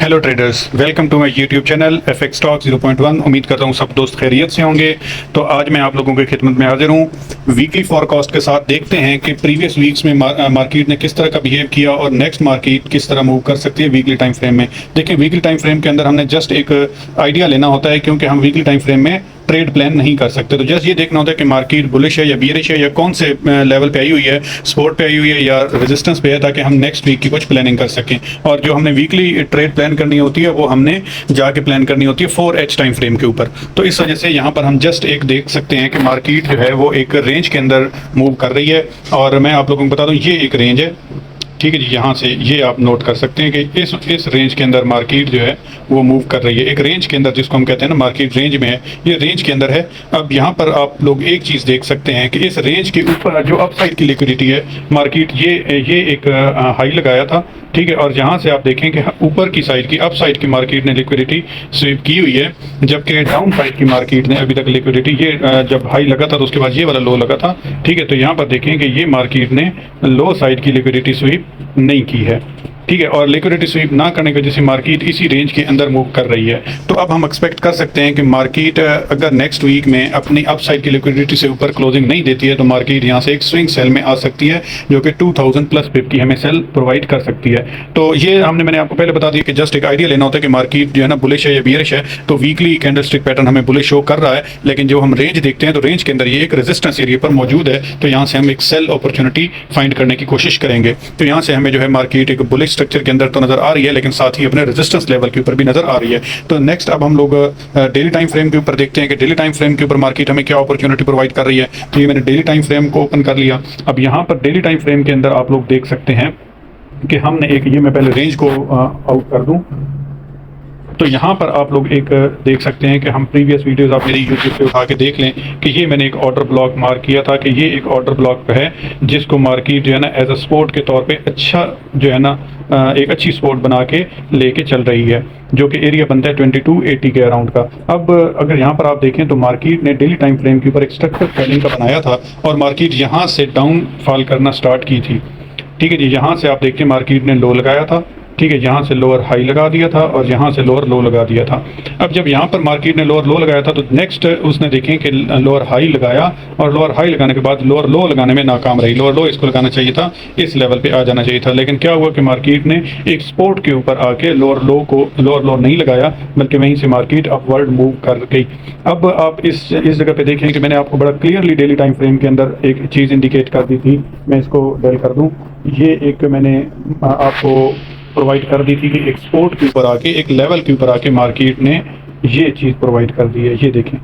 Hello traders, welcome to my YouTube channel FX stock 0.1। उम्मीद करता हूँ सब दोस्त खैरियत से होंगे। तो आज मैं आप लोगों की खिदमत में हाजिर हूँ वीकली फॉरकास्ट के साथ। देखते हैं कि प्रीवियस वीक्स में मार्केट ने किस तरह का बिहेव किया और नेक्स्ट मार्केट किस तरह मूव कर सकती है वीकली टाइम फ्रेम में। देखिए, वीकली टाइम फ्रेम के अंदर हमने जस्ट एक आइडिया लेना होता है, क्योंकि हम वीकली टाइम फ्रेम में ट्रेड प्लान नहीं कर सकते। तो जस्ट ये देखना होता है कि मार्केट बुलिश है या बियरिश है या कौन से लेवल पे आई हुई है, सपोर्ट पे आई हुई है या रेजिस्टेंस पे है, ताकि हम नेक्स्ट वीक की कुछ प्लानिंग कर सकें। और जो हमने वीकली ट्रेड प्लान करनी होती है वो हमने जाके प्लान करनी होती है 4H टाइम फ्रेम के ऊपर। तो इस वजह से यहाँ पर हम जस्ट एक देख सकते हैं कि मार्केट जो है वो एक रेंज के अंदर मूव कर रही है। और मैं आप लोगों को बता दूँ, ये एक रेंज है, ठीक है जी। यहाँ से ये आप नोट कर सकते हैं कि इस रेंज के अंदर मार्केट जो है वो मूव कर रही है। एक रेंज के अंदर, जिसको हम कहते हैं ना मार्केट रेंज में है, ये रेंज के अंदर है। अब यहाँ पर आप लोग एक चीज़ देख सकते हैं कि इस रेंज के ऊपर जो अपसाइड की लिक्विडिटी है, मार्केट ये एक हाई लगाया था, ठीक है। और यहाँ से आप देखें कि ऊपर की साइड की अपसाइड की मार्केट ने लिक्विडिटी स्वीप की हुई है, जबकि डाउन साइड की मार्केट ने अभी तक लिक्विडिटी, ये जब हाई लगा था तो उसके बाद ये वाला लो लगा था, ठीक है। तो यहाँ पर देखें कि ये मार्केट ने लो साइड की लिक्विडिटी स्वीप नहीं की है, ठीक है। और लिक्विडिटी स्वीप ना करने की वजह से मार्केट इसी रेंज के अंदर मूव कर रही है। तो अब हम एक्सपेक्ट कर सकते हैं कि मार्केट अगर नेक्स्ट वीक में अपनी अपसाइड की लिक्विडिटी से ऊपर क्लोजिंग नहीं देती है तो मार्केट यहाँ से एक स्विंग सेल में आ सकती है, जो कि 2000 प्लस पिप की हमें सेल प्रोवाइड कर सकती है। तो ये मैंने आपको पहले बता दिया कि जस्ट एक आइडिया लेना होता है कि मार्केट जो है ना बुलिश है या बियरिश है। तो वीकली कैंडलस्टिक पैटर्न हमें बुलिश शो कर रहा है, लेकिन जो हम रेंज देखते हैं तो रेंज के अंदर ये एक रेजिस्टेंस एरिया पर मौजूद है। तो यहाँ से हम एक सेल अपॉर्चुनिटी फाइंड करने की कोशिश करेंगे। तो यहाँ से हमें जो है मार्केट एक बुलिश स्ट्रक्चर के अंदर तो नजर आ रही है, लेकिन साथ ही अपने रेजिस्टेंस लेवल के ऊपर भी नजर आ रही है। तो नेक्स्ट अब हम लोग डेली टाइम फ्रेम के ऊपर देखते हैं कि डेली टाइम फ्रेम के ऊपर मार्केट हमें क्या अपॉर्चुनिटी प्रोवाइड कर रही है। तो ये मैंने डेली टाइम फ्रेम को ओपन कर लिया। अब यहाँ पर डेली टाइम फ्रेम के अंदर आप लोग देख सकते हैं कि हमने एक, ये मैं पहले रेंज को आउट कर दूं। तो यहाँ पर आप लोग एक देख सकते हैं कि हम प्रीवियस वीडियोस आप मेरी यूट्यूब पे उठा के देख लें कि ये मैंने एक ऑर्डर ब्लॉक मार्क किया था कि ये एक ऑर्डर ब्लॉक है जिसको मार्केट जो है ना एज अ सपोर्ट के तौर पे अच्छा जो है ना एक अच्छी सपोर्ट बना के लेके चल रही है, जो कि एरिया बनता है 2280 के अराउंड का। अब अगर यहाँ पर आप देखें तो मार्केट ने डेली टाइम फ्रेम के ऊपर एक स्ट्रक्चर सेलिंग का बनाया था और मार्केट यहाँ से डाउन फॉल करना स्टार्ट की थी, ठीक है जी। यहाँ से आप देखिए मार्केट ने लो लगाया था, ठीक है। यहाँ से लोअर हाई लगा दिया था और यहाँ से लोअर लो लगा दिया था। अब जब यहाँ पर मार्केट ने लोअर लो लगाया था तो नेक्स्ट उसने देखें कि लोअर हाई लगाया और लोअर हाई लगाने के बाद लोअर लो लगाने में नाकाम रही। लोअर लो इसको लगाना चाहिए था, इस लेवल पे आ जाना चाहिए था, लेकिन क्या हुआ कि मार्केट ने एक सपोर्ट के ऊपर आके लोअर लो नहीं लगाया, बल्कि वहीं से मार्केट अपवर्ड मूव कर गई। अब आप इस जगह पे देखें कि मैंने आपको बड़ा क्लियरली डेली टाइम फ्रेम के अंदर एक चीज़ इंडिकेट कर दी थी। मैं इसको डेल कर दूँ, ये एक मैंने आपको प्रोवाइड कर दी थी कि एक सपोर्ट के ऊपर आके, एक लेवल के ऊपर आके मार्केट ने ये चीज़ प्रोवाइड कर दी है। ये देखें,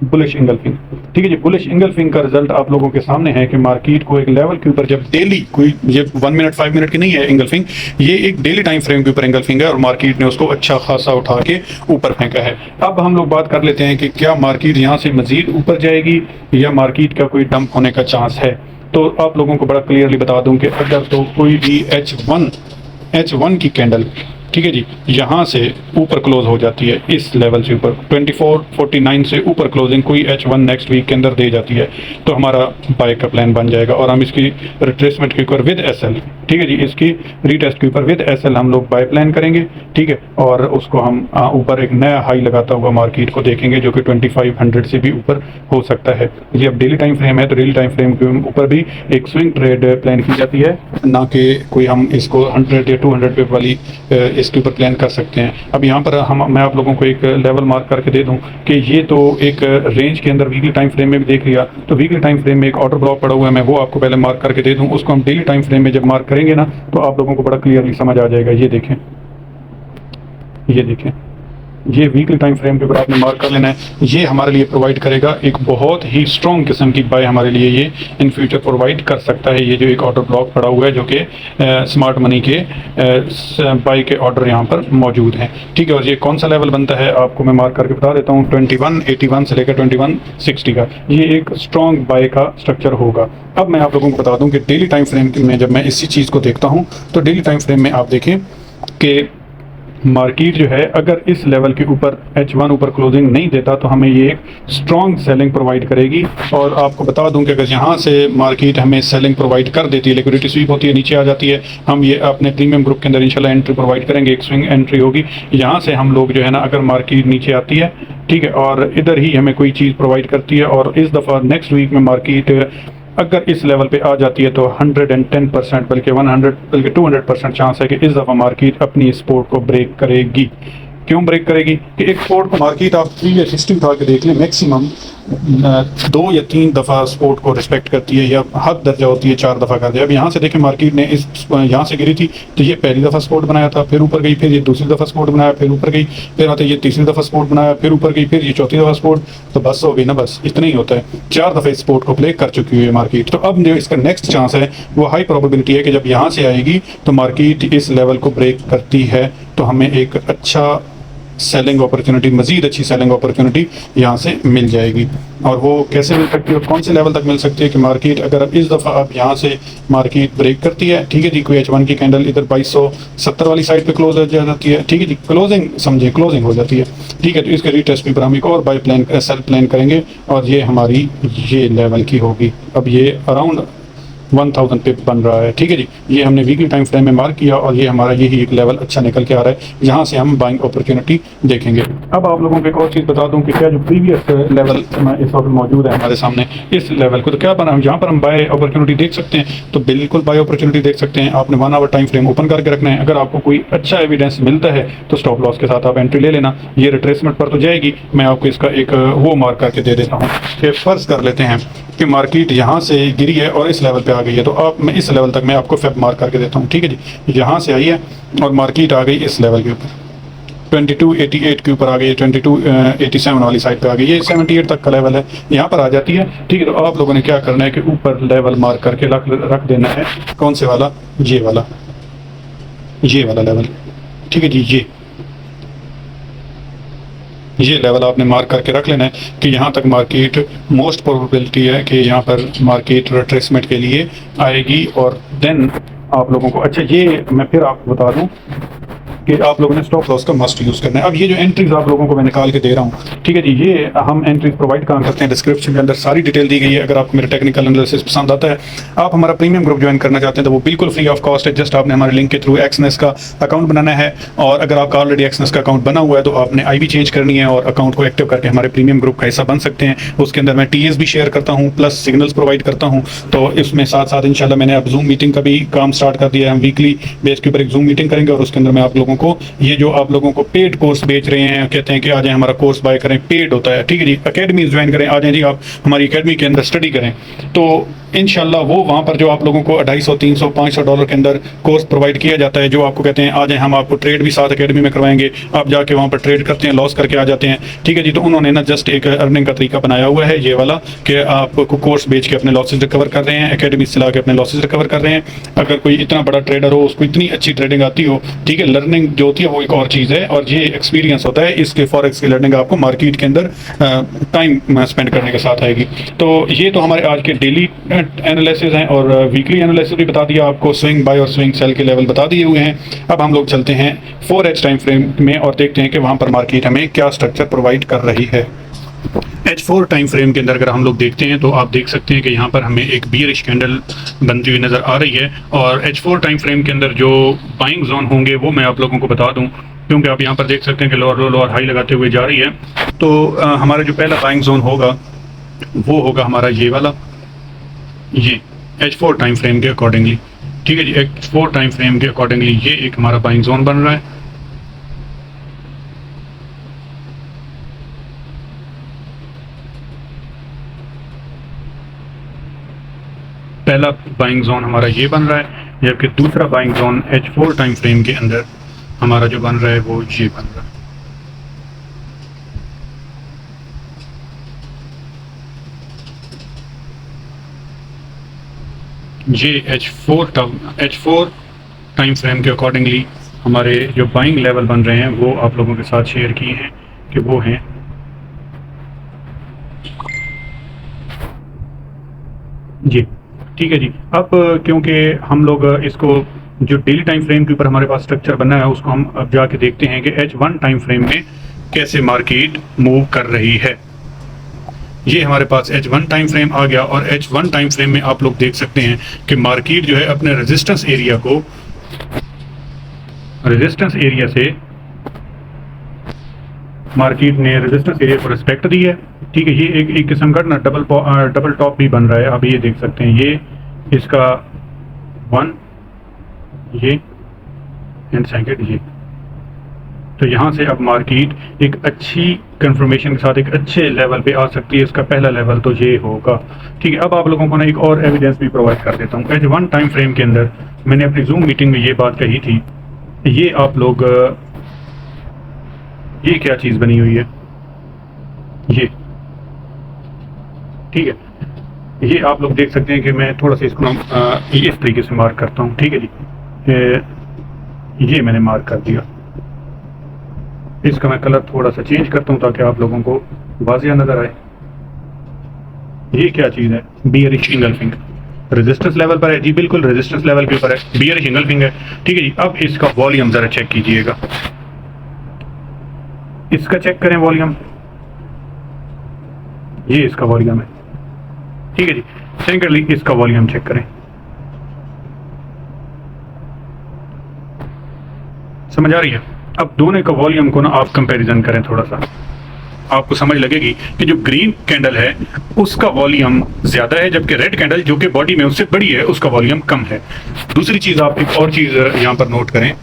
बुलिश इंगल्फिंग, ठीक है जी। बुलिश इंगल्फिंग का रिजल्ट आप लोगों के सामने है कि मार्केट को एक लेवल के ऊपर जब डेली, कोई ये 1 मिनट 5 मिनट की नहीं है इंगल्फिंग, ये एक डेली टाइम फ्रेम के ऊपर इंगल्फिंग है और मार्केट ने उसको अच्छा खासा उठा के ऊपर फेंका है। अब हम लोग बात कर लेते हैं कि क्या मार्केट यहाँ से मजीद ऊपर जाएगी या मार्केट का कोई डंप होने का चांस है। तो आप लोगों को बड़ा क्लियरली बता दूं कि अगर तो कोई भी H1 की कैंडल, ठीक है जी, यहाँ से ऊपर क्लोज हो जाती है, इस लेवल से ऊपर 2449 से ऊपर क्लोजिंग कोई H1 नेक्स्ट वीक के अंदर दे जाती है, तो हमारा बाय का प्लान बन जाएगा और हम इसकी रिट्रेसमेंट के ऊपर विद SL, ठीक है जी, इसकी रीटेस्ट के ऊपर विद SL हम लोग बाय प्लान करेंगे, ठीक है। और उसको हम ऊपर एक नया हाई लगाता हुआ मार्केट को देखेंगे, जो कि 2500 से भी ऊपर हो सकता है जी। अब डेली टाइम फ्रेम है तो डेली टाइम फ्रेम के ऊपर भी एक स्विंग ट्रेड प्लान की जाती है, ना कि कोई हम इसको 100 या 200 पिप वाली इसके ऊपर प्लान कर सकते हैं। अब यहाँ पर मैं आप लोगों को एक लेवल मार्क करके दे दूं कि ये तो एक रेंज के अंदर वीकली टाइम फ्रेम में भी देख लिया, तो वीकली टाइम फ्रेम में एक ऑर्डर ब्लॉक पड़ा हुआ है, मैं वो आपको पहले मार्क करके दे दूं। उसको हम डेली टाइम फ्रेम में जब मार्क करेंगे ना तो आप लोगों को बड़ा क्लियरली समझ आ जाएगा। ये देखें, ये वीकली टाइम फ्रेम के ऊपर आपने मार्क कर लेना है। ये हमारे लिए प्रोवाइड करेगा एक बहुत ही स्ट्रॉन्ग किस्म की बाय, हमारे लिए ये इन फ्यूचर प्रोवाइड कर सकता है। ये जो एक ऑर्डर ब्लॉक पड़ा हुआ है, जो कि स्मार्ट मनी के बाय के ऑर्डर यहाँ पर मौजूद हैं, ठीक है। और ये कौन सा लेवल बनता है आपको मैं मार्क करके बता देता हूँ, 2181 से लेकर 2160 का ये एक स्ट्रॉन्ग बाय का स्ट्रक्चर होगा। अब मैं आप लोगों को बता दूँ कि डेली टाइम फ्रेम में जब मैं इसी चीज़ को देखता हूँ तो डेली टाइम फ्रेम में आप देखें कि मार्केट जो है अगर इस लेवल के ऊपर H1 ऊपर क्लोजिंग नहीं देता तो हमें ये एक स्ट्रॉन्ग सेलिंग प्रोवाइड करेगी। और आपको बता दूं कि अगर यहाँ से मार्केट हमें सेलिंग प्रोवाइड कर देती है, लिक्विडिटी स्वीप होती है, नीचे आ जाती है, हम ये अपने प्रीमियम ग्रुप के अंदर इंशाल्लाह एंट्री प्रोवाइड करेंगे। एक स्विंग एंट्री होगी, यहाँ से हम लोग जो है ना, अगर मार्केट नीचे आती है, ठीक है, और इधर ही हमें कोई चीज़ प्रोवाइड करती है और इस दफ़ा नेक्स्ट वीक में मार्केट अगर इस लेवल पे आ जाती है तो 110% बल्कि 100 बल्कि 200% चांस है कि इस दफ़ा मार्केट अपनी सपोर्ट को ब्रेक करेगी। क्यों ब्रेक करेगी कि एक सपोर्ट को मार्केट आप प्रीवियस हिस्ट्री उठा के देख लें, मैक्सिमम 2 या 3 दफ़ा सपोर्ट को रिस्पेक्ट करती है या हद दर्जा होती है 4 दफ़ा कर दिया। अब यहाँ से देखें मार्केट ने इस यहाँ से गिरी थी तो ये पहली दफ़ा सपोर्ट बनाया था, फिर ऊपर गई, फिर ये दूसरी दफ़ा सपोर्ट बनाया, फिर ऊपर गई, फिर आते ये तीसरी दफ़ा सपोर्ट बनाया, फिर ऊपर गई, फिर ये चौथी दफ़ा सपोर्ट। तो बस हो गई ना, बस इतना ही होता है। 4 दफ़े सपोर्ट को प्ले कर चुकी है मार्केट। तो अब जो इसका नेक्स्ट चांस है वो हाई प्रोबेबिलिटी है कि जब यहाँ से आएगी तो मार्केट इस लेवल को ब्रेक करती है तो हमें एक अच्छा सेलिंग अपॉर्चुनिटी, मजीद अच्छी सेलिंग अपॉर्चुनिटी यहाँ से मिल जाएगी। और वो कैसे मिल सकती है, कौन से लेवल तक मिल सकती है कि मार्केट अगर अब इस दफ़ा अब यहाँ से मार्केट ब्रेक करती है, ठीक है जी, कोई H1 की कैंडल इधर 2270 वाली साइड पे क्लोज हो जाती है, ठीक है जी, क्लोजिंग समझे क्लोजिंग हो जाती है, ठीक है, तो इसके रीटेस्ट पे हम एक और बाय प्लान सेल प्लान करेंगे और ये हमारी ये लेवल की होगी। अब ये अराउंड 1000 पे बन रहा है, ठीक है जी। ये हमने वीकली टाइम फ्रेम में मार्क किया और ये हमारा यही एक लेवल अच्छा निकल के आ रहा है जहाँ से हम बाइंग अपॉर्चुनिटी देखेंगे। अब आप लोगों को एक और चीज़ बता दूं कि क्या जो प्रीवियस लेवल इस वक्त मौजूद है हमारे सामने, इस लेवल को तो क्या बना, जहाँ पर हम बाय अपॉर्चुनिटी देख सकते हैं, तो बिल्कुल बाय अपॉर्चुनिटी देख सकते हैं। आपने 1 आवर टाइम फ्रेम ओपन करके रखना है। अगर आपको कोई अच्छा एविडेंस मिलता है तो स्टॉप लॉस के साथ आप एंट्री ले लेना। ये रिट्रेसमेंट पर तो जाएगी, मैं आपको इसका एक वो मार्क करके दे देता हूँ कि फ़र्ज़ कर लेते हैं कि मार्केट यहाँ से गिरी है और इस लेवल पे आ गई है, तो आप मैं इस लेवल तक मैं आपको फेब मार्क करके देता हूँ, ठीक है जी। यहाँ से आई है और मार्केट आ गई इस लेवल के ऊपर, 2288 के ऊपर आ गई है, 2287 वाली साइड पे आ गई, ये 78 तक का लेवल है, यहाँ पर आ जाती है, ठीक है। तो आप लोगों ने क्या करना है कि ऊपर लेवल मार्क करके रख देना है। कौन से वाला, ये वाला लेवल, ठीक है जी। ये लेवल आपने मार्क करके रख लेना है कि यहाँ तक मार्केट मोस्ट प्रोबेबिलिटी है कि यहाँ पर मार्केट रिट्रेसमेंट के लिए आएगी। और देन आप लोगों को, अच्छा ये मैं फिर आपको बता दूँ कि आप लोगों ने स्टॉप लॉस का मस्ट यूज़ करना है। अब ये जो एंट्रीज आप लोगों को मैं निकाल के दे रहा हूँ, ठीक है जी, ये हम एंट्रीज प्रोवाइड कहाँ करते हैं, डिस्क्रिप्शन के अंदर सारी डिटेल दी गई है। अगर आपको मेरा टेक्निकल एनालिसिस पसंद आता है, आप हमारा प्रीमियम ग्रुप ज्वाइन करना चाहते हैं तो वो बिल्कुल फ्री ऑफ कॉस्ट है। जस्ट आपने हमारे लिंक के थ्रू एक्सनेस का अकाउंट बनाना है और अगर आपका ऑलरेडी एक्सनेस का अकाउंट बना हुआ है तो आपने आईवी चेंज करनी है और अकाउंट को एक्टिव करके हमारे प्रीमियम ग्रुप का हिस्सा बन सकते हैं। उसके अंदर मैं टीएस भी शेयर करता हूँ प्लस सिग्नल्स प्रोवाइड करता हूँ। तो इसमें साथ साथ इंशाल्लाह मैंने अब जूम मीटिंग का भी काम स्टार्ट कर दिया है। हम वीकली बेस के ऊपर एक जूम मीटिंग करेंगे और उसके अंदर मैं आप लोगों को ये जो आप लोगों को पेड कोर्स बेच रहे हैं, कहते हैं कि आ जाएं हमारा कोर्स बाय करें, पेड होता है, ठीक है जी, अकेडमी ज्वाइन करें, आ जाएं जी आप हमारी अकेडमी के अंदर स्टडी करें। तो इंशाल्लाह वो वहाँ पर जो आप लोगों को $250, $300, $500 के अंदर कोर्स प्रोवाइड किया जाता है, जो आपको कहते हैं आ जाए, हम आपको ट्रेड भी साथ अकेडमी में करवाएंगे, आप जाके वहाँ पर ट्रेड करते हैं, लॉस करके आ जाते हैं, ठीक है जी। तो उन्होंने ना जस्ट एक अर्निंग का तरीका बनाया हुआ है ये वाला कि आपको कोर्स बेच के अपने लॉसेज रिकवर कर रहे हैं, अकेडमी से ला के अपने लॉसेज रिकवर कर रहे हैं। अगर कोई इतना बड़ा ट्रेडर हो, उसको इतनी अच्छी ट्रेडिंग आती हो, ठीक है, लर्निंग जो होती है वो एक और चीज़ है और ये एक्सपीरियंस होता है। इसके फॉरेक्स की लर्निंग आपको मार्केट के अंदर टाइम स्पेंड करने के साथ आएगी। तो ये तो हमारे आज के डेली एनालिसिस और वीकली एनालिसिस भी बता दिया आपको, स्विंग बाय और स्विंग सेल के लेवल बता दिए हुए हैं। अब हम लोग चलते हैं 4H टाइम फ्रेम में और देखते हैं कि वहां पर मार्केट हमें क्या स्ट्रक्चर प्रोवाइड कर रही है। H4 टाइम फ्रेम के अंदर अगर हम लोग देखते हैं तो आप देख सकते हैं कि यहाँ पर हमें एक बियरिश कैंडल बनती हुई नज़र आ रही है और H4 टाइम फ्रेम के अंदर जो बाइंग जोन होंगे वो मैं आप लोगों को बता दूं, क्योंकि आप यहाँ पर देख सकते हैं कि लोअर हाई लगाते हुए जा रही है। तो हमारा जो पहला बाइंग जोन होगा वो होगा हमारा ये वाला, ये H4 टाइम फ्रेम के अकॉर्डिंगली, ठीक है जी, H4 टाइम फ्रेम के अकॉर्डिंगली ये एक हमारा बाइंग जोन बन रहा है। पहला बाइंग जोन हमारा ये बन रहा है, जबकि दूसरा buying zone H4 time frame के अंदर हमारा जो बन रहा है वो ये बन रहा है। ये H4 टाइम फ्रेम के अकॉर्डिंगली हमारे जो बाइंग लेवल बन रहे हैं वो आप लोगों के साथ शेयर किए हैं कि वो हैं जी, ठीक है जी। अब क्योंकि हम लोग इसको जो डेली टाइम फ्रेम के ऊपर हमारे पास स्ट्रक्चर बना है उसको हम अब जाके देखते हैं कि H1 टाइम फ्रेम में कैसे मार्केट मूव कर रही है। ये हमारे पास H1 टाइम फ्रेम आ गया और H1 टाइम फ्रेम में आप लोग देख सकते हैं कि मार्केट जो है अपने रेजिस्टेंस एरिया से मार्केट ने रेजिस्टेंस एरिया को रिस्पेक्ट दी है। ठीक है, ये एक किस्म का ना डबल टॉप भी बन रहा है। आप ये देख सकते हैं, ये इसका 1 ये एंड सेकंड ये। तो यहाँ से अब मार्केट एक अच्छी कंफर्मेशन के साथ एक अच्छे लेवल पे आ सकती है। इसका पहला लेवल तो ये होगा। ठीक है, अब आप लोगों को ना एक और एविडेंस भी प्रोवाइड कर देता हूँ। H1 टाइम फ्रेम के अंदर मैंने अपनी जूम मीटिंग में ये बात कही थी। ये आप लोग ये क्या चीज़ बनी हुई है, ये ठीक है, ये आप लोग देख सकते हैं कि मैं थोड़ा सा इसको इस तरीके से मार्क करता हूँ। ठीक है जी, ये मैंने मार्क कर दिया। इसका मैं कलर थोड़ा सा चेंज करता हूँ ताकि आप लोगों को वाज़िया नजर आए। ये क्या चीज़ है, बियरिश इंगल्फिंग रेजिस्टेंस लेवल पर है जी, बिल्कुल रेजिस्टेंस लेवल के ऊपर है, बियरिश इंगल्फिंग है। ठीक है जी, अब इसका वॉल्यूम ज़रा चेक कीजिएगा, इसका चेक करें वॉल्यूम, ये इसका वॉल्यूम है। ठीक है जी, सेकेंडली इसका वॉल्यूम चेक करें, समझ आ रही है। अब दोनों का वॉल्यूम को ना आप कंपैरिजन करें, थोड़ा सा आपको समझ लगेगी कि जो ग्रीन कैंडल है उसका वॉल्यूम ज्यादा है, जबकि रेड कैंडल जो कि बॉडी में उससे बड़ी है उसका वॉल्यूम कम है। दूसरी चीज, आप एक और चीज यहां पर नोट करें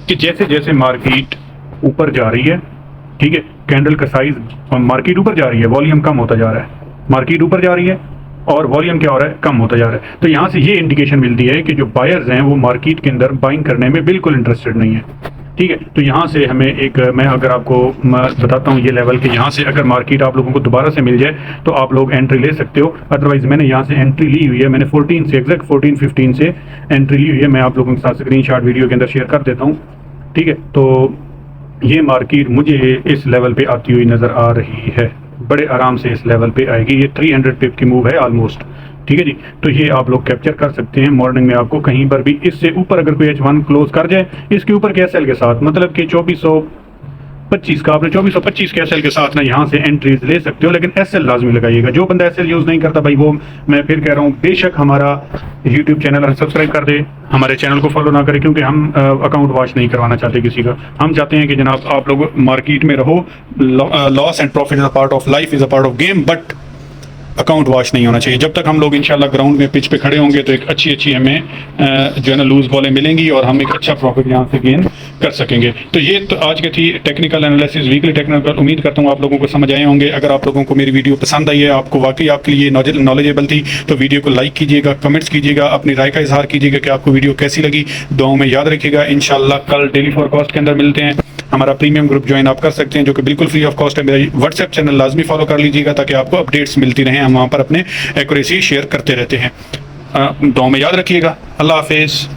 कि जैसे जैसे मार्केट ऊपर जा रही है, ठीक है, कैंडल का साइज, मार्केट ऊपर जा रही है वॉल्यूम कम होता जा रहा है, मार्केट ऊपर जा रही है और वॉल्यूम क्या हो रहा है, कम होता जा रहा है। तो यहाँ से ये इंडिकेशन मिलती है कि जो बायर्स हैं वो मार्केट के अंदर बाइंग करने में बिल्कुल इंटरेस्टेड नहीं है। ठीक है, तो यहाँ से हमें एक, मैं अगर आपको बताता हूँ ये लेवल के, यहाँ से अगर मार्केट आप लोगों को दोबारा से मिल जाए तो आप लोग एंट्री ले सकते हो। अदरवाइज मैंने यहाँ से एंट्री ली हुई है, मैंने 14 से एग्जैक्ट 14-15 से एंट्री ली हुई है। मैं आप लोगों के साथ स्क्रीनशॉट वीडियो के अंदर शेयर कर देता हूँ। ठीक है, तो ये मार्केट मुझे इस लेवल पे आती हुई नज़र आ रही है, बड़े आराम से इस लेवल पे आएगी। ये 300 पिप की मूव है ऑलमोस्ट। ठीक है जी, तो ये आप लोग कैप्चर कर सकते हैं। मॉर्निंग में आपको कहीं पर भी इससे ऊपर अगर कोई H1 क्लोज कर जाए इसके ऊपर के SL के साथ, मतलब कि 2425 का, आपने 2425 के SL के साथ ना यहाँ से एंट्रीज ले सकते हो, लेकिन SL लाजमी लगाइएगा। जो बंदा SL यूज़ नहीं करता भाई, वो मैं फिर कह रहा हूँ बेशक हमारा यूट्यूब चैनल सब्सक्राइब कर दे, हमारे चैनल को फॉलो ना करें, क्योंकि हम अकाउंट वॉच नहीं करवाना चाहते किसी का। हम चाहते हैं कि जनाब आप लोग मार्केट में रहो, loss and profit is a part of life, is a part of game, but account watch नहीं होना चाहिए। जब तक हम लोग इंशाल्लाह ग्राउंड में पिच पे खड़े होंगे तो एक अच्छी हमें जो है ना लूज बॉलें मिलेंगी और हम एक अच्छा प्रॉफिट यहाँ से गेन कर सकेंगे। तो ये तो आज की थी टेक्निकल एनालिसिस, वीकली टेक्निकल। उम्मीद करता हूँ आप लोगों को समझ आए होंगे। अगर आप लोगों को मेरी वीडियो पसंद आई है, आपको वाकई आपके लिए नॉलेजेबल थी, तो वीडियो को लाइक कीजिएगा, कमेंट्स कीजिएगा, अपनी राय का इजहार कीजिएगा कि आपको वीडियो कैसी लगी। दुआओं में याद रखिएगा। इंशाल्लाह कल डेली फॉरकास्ट के अंदर मिलते हैं। हमारा प्रीमियम ग्रुप ज्वाइन आप कर सकते हैं जो कि बिल्कुल फ्री ऑफ कॉस्ट है। मेरा व्हाट्सएप चैनल लाजमी फॉलो कर लीजिएगा ताकि आपको अपडेट्स मिलती रहें। हम वहाँ पर अपने एक्यूरेसी शेयर करते रहते हैं। दुआ में याद रखिएगा। अल्लाह हाफिज़।